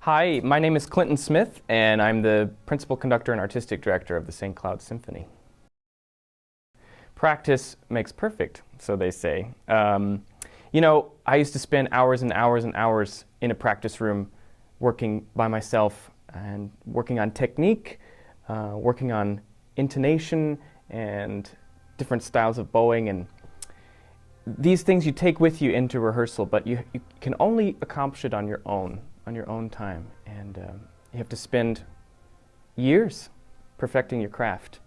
Hi, my name is Clinton Smith, and I'm the principal conductor and artistic director of the St. Cloud Symphony. Practice makes perfect, so they say. I used to spend hours and hours and hours in a practice room working by myself and working on technique, working on intonation and different styles of bowing. And these things you take with you into rehearsal, but you can only accomplish it on your own time. And you have to spend years perfecting your craft.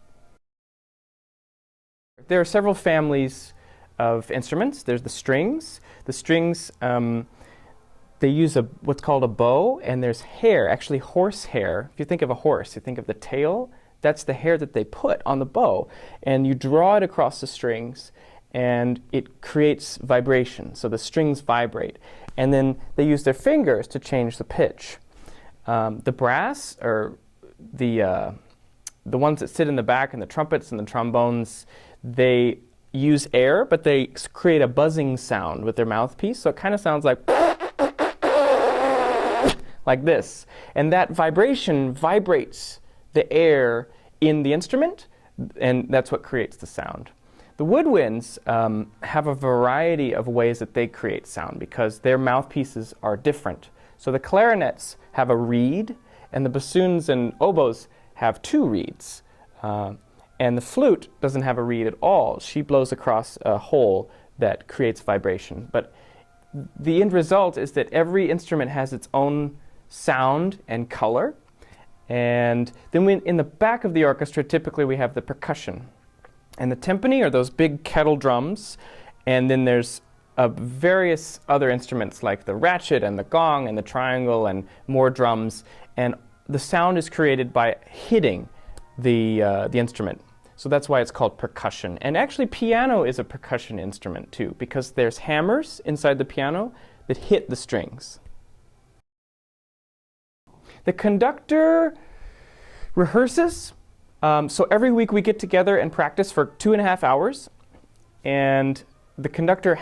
There are several families of instruments. There's the strings. The strings, they use what's called a bow, and there's hair, actually horse hair. If you think of a horse, you think of the tail. That's the hair that they put on the bow. And you draw it across the strings, and it creates vibration. So the strings vibrate. And then they use their fingers to change the pitch. The brass, or the ones that sit in the back, and the trumpets and the trombones, they use air, but they create a buzzing sound with their mouthpiece. So it kind of sounds like this. And that vibration vibrates the air in the instrument, and that's what creates the sound. The woodwinds have a variety of ways that they create sound because their mouthpieces are different. So the clarinets have a reed, and the bassoons and oboes have two reeds. And the flute doesn't have a reed at all. She blows across a hole that creates vibration. But the end result is that every instrument has its own sound and color. And then in the back of the orchestra, typically we have the percussion. And the timpani are those big kettle drums. And then there's various other instruments like the ratchet and the gong and the triangle and more drums. And the sound is created by hitting the instrument. So that's why it's called percussion. And actually piano is a percussion instrument too, because there's hammers inside the piano that hit the strings. The conductor rehearses. So every week we get together and practice for 2.5 hours. And the conductor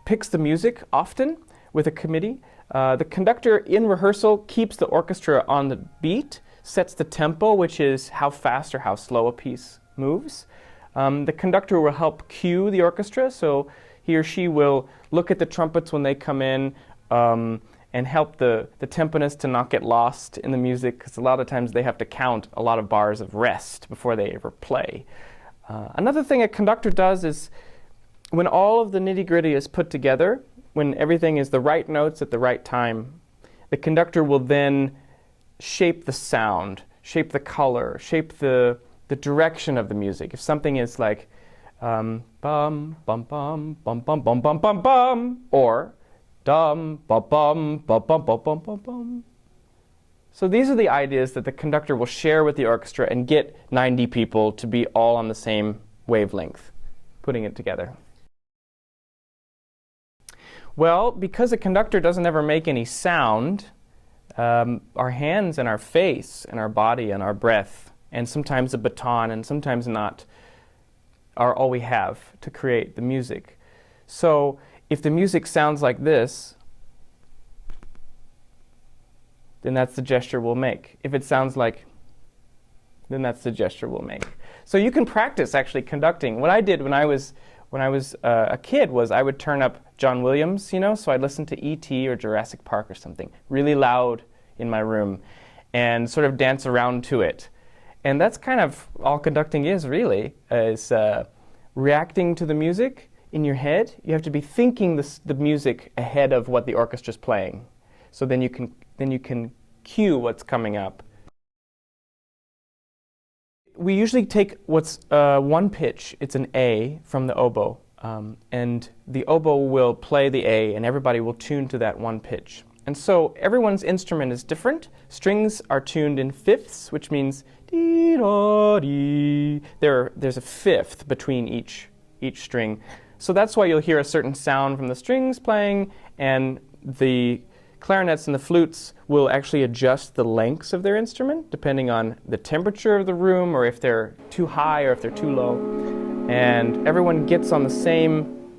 picks the music often with a committee. The conductor in rehearsal keeps the orchestra on the beat, sets the tempo, which is how fast or how slow a piece moves. The conductor will help cue the orchestra, so he or she will look at the trumpets when they come in and help the timpanist to not get lost in the music, because a lot of times they have to count a lot of bars of rest before they ever play. Another thing a conductor does is when all of the nitty-gritty is put together, when everything is the right notes at the right time, the conductor will then shape the sound, shape the color, shape the direction of the music. If something is like bum bum bum bum bum bum bum bum bum, or dum bum bum bum bum bum bum bum bum. So these are the ideas that the conductor will share with the orchestra and get 90 people to be all on the same wavelength, putting it together. Well, because a conductor doesn't ever make any sound, our hands and our face and our body and our breath, and sometimes a baton and sometimes not, are all we have to create the music. So if the music sounds like this, then that's the gesture we'll make. If it sounds like, then that's the gesture we'll make. So you can practice actually conducting. What I did when I was a kid was I would turn up John Williams, so I'd listen to E.T. or Jurassic Park or something really loud in my room and sort of dance around to it. And that's kind of all conducting is really, is reacting to the music in your head. You have to be thinking the music ahead of what the orchestra's playing. So then you can cue what's coming up. We usually take what's one pitch, it's an A from the oboe, and the oboe will play the A and everybody will tune to that one pitch. And so everyone's instrument is different. Strings are tuned in fifths, which means dee-da-dee. There's a fifth between each string. So that's why you'll hear a certain sound from the strings playing, and the clarinets and the flutes will actually adjust the lengths of their instrument depending on the temperature of the room, or if they're too high or if they're too low. And everyone gets on the same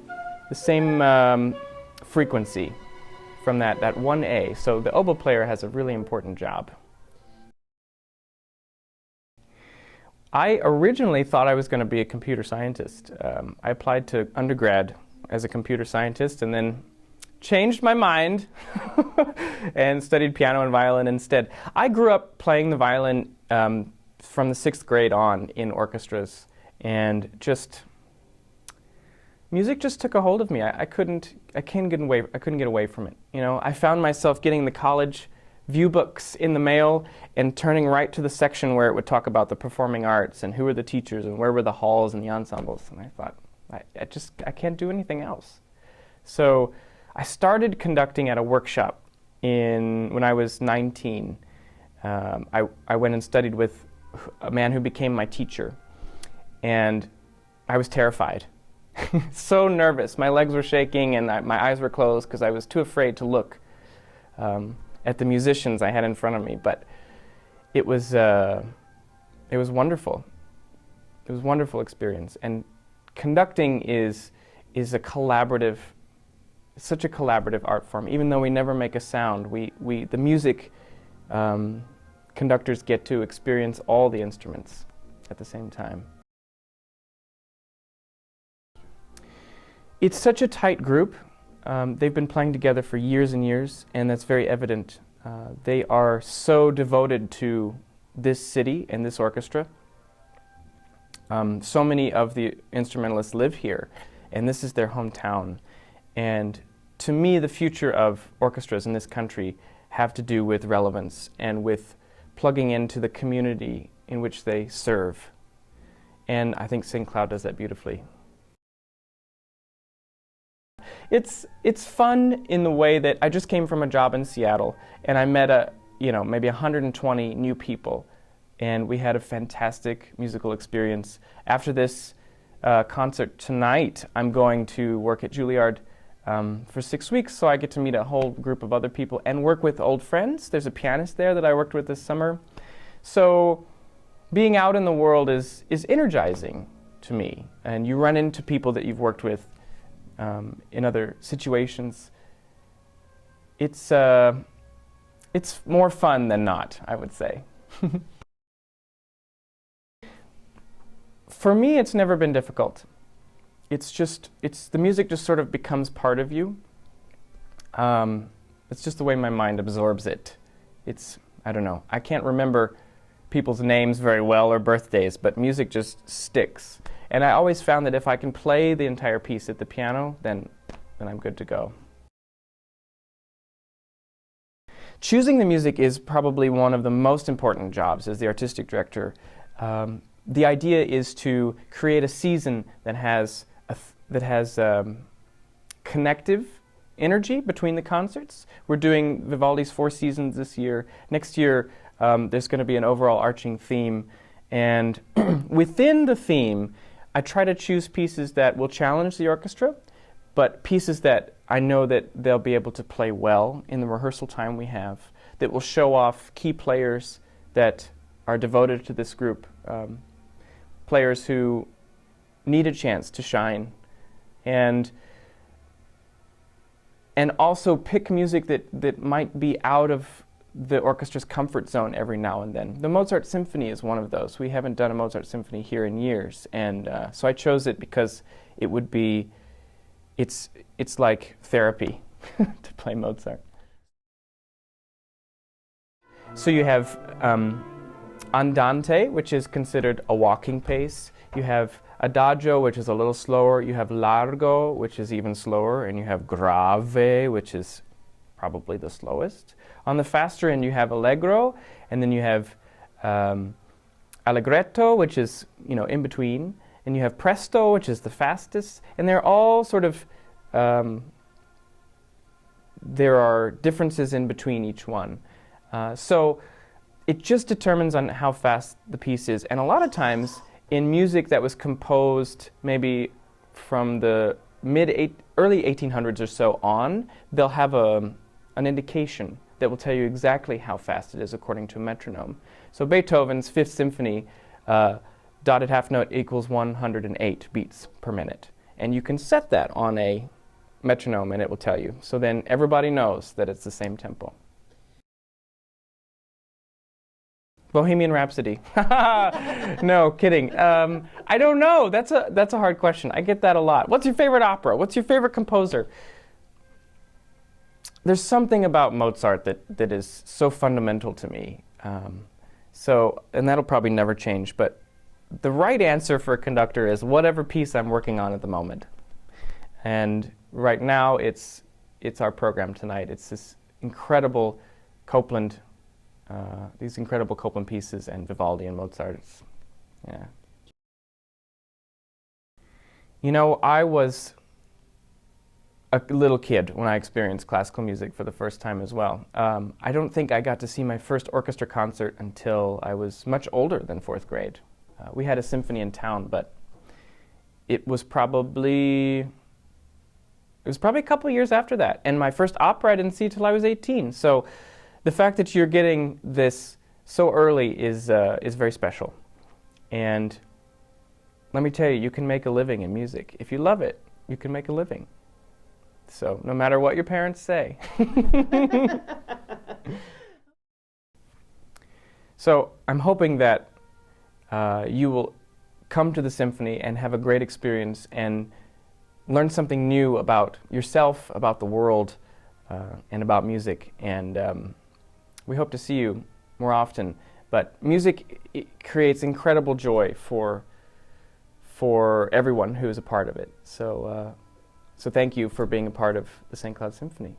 frequency. from that one A. So the oboe player has a really important job. I originally thought I was going to be a computer scientist. I applied to undergrad as a computer scientist and then changed my mind and studied piano and violin instead. I grew up playing the violin from the 6th grade on in orchestras, and music just took a hold of me. I couldn't get away from it. You know, I found myself getting the college view books in the mail and turning right to the section where it would talk about the performing arts and who were the teachers and where were the halls and the ensembles. And I thought, I can't do anything else. So I started conducting at a workshop when I was 19. I went and studied with a man who became my teacher, and I was terrified. So nervous. My legs were shaking and my eyes were closed because I was too afraid to look at the musicians I had in front of me. But it was wonderful. It was a wonderful experience. And conducting is a collaborative, such a collaborative art form. Even though we never make a sound, the music conductors get to experience all the instruments at the same time. It's such a tight group. They've been playing together for years and years, and that's very evident. They are so devoted to this city and this orchestra. So many of the instrumentalists live here, and this is their hometown. And to me, the future of orchestras in this country have to do with relevance and with plugging into the community in which they serve. And I think St. Cloud does that beautifully. It's fun in the way that I just came from a job in Seattle, and I met maybe 120 new people, and we had a fantastic musical experience. After this concert tonight, I'm going to work at Juilliard for 6 weeks, so I get to meet a whole group of other people and work with old friends. There's a pianist there that I worked with this summer. So being out in the world is energizing to me, and you run into people that you've worked with in other situations. It's more fun than not, I would say. For me, it's never been difficult. The music just sort of becomes part of you. It's just the way my mind absorbs it. I don't know. I can't remember people's names very well or birthdays, but music just sticks. And I always found that if I can play the entire piece at the piano, then I'm good to go. Choosing the music is probably one of the most important jobs as the artistic director. The idea is to create a season that has connective energy between the concerts. We're doing Vivaldi's 4 seasons this year. Next year, there's going to be an overall arching theme. And within the theme, I try to choose pieces that will challenge the orchestra, but pieces that I know that they'll be able to play well in the rehearsal time we have, that will show off key players that are devoted to this group, players who need a chance to shine, and also pick music that might be out of the orchestra's comfort zone every now and then. The Mozart Symphony is one of those. We haven't done a Mozart Symphony here in years, and so I chose it because it's like therapy to play Mozart. So you have Andante, which is considered a walking pace. You have Adagio, which is a little slower. You have Largo, which is even slower, and you have Grave, which is probably the slowest. On the faster end, you have Allegro, and then you have Allegretto, which is in between, and you have Presto, which is the fastest, and they're all sort of there are differences in between each one. So it just determines on how fast the piece is, and a lot of times in music that was composed maybe from the early 1800s or so on, they'll have an indication that will tell you exactly how fast it is according to a metronome. So Beethoven's Fifth Symphony, dotted half note equals 108 beats per minute. And you can set that on a metronome and it will tell you. So then everybody knows that it's the same tempo. Bohemian Rhapsody. No, kidding. I don't know. That's a hard question. I get that a lot. What's your favorite opera? What's your favorite composer? There's something about Mozart that is so fundamental to me. And that'll probably never change. But the right answer for a conductor is whatever piece I'm working on at the moment. And right now, it's our program tonight. It's this incredible Copland. These incredible Copland pieces and Vivaldi and Mozart. Yeah. You know, I was a little kid when I experienced classical music for the first time as well. I don't think I got to see my first orchestra concert until I was much older than 4th grade. We had a symphony in town, but it was probably a couple of years after that. And my first opera I didn't see till I was 18. So the fact that you're getting this so early is very special. And let me tell you, you can make a living in music. If you love it, you can make a living. So no matter what your parents say. So I'm hoping that you will come to the symphony and have a great experience and learn something new about yourself, about the world, and about music. And we hope to see you more often. But music creates incredible joy for everyone who is a part of it. So thank you for being a part of the St. Cloud Symphony.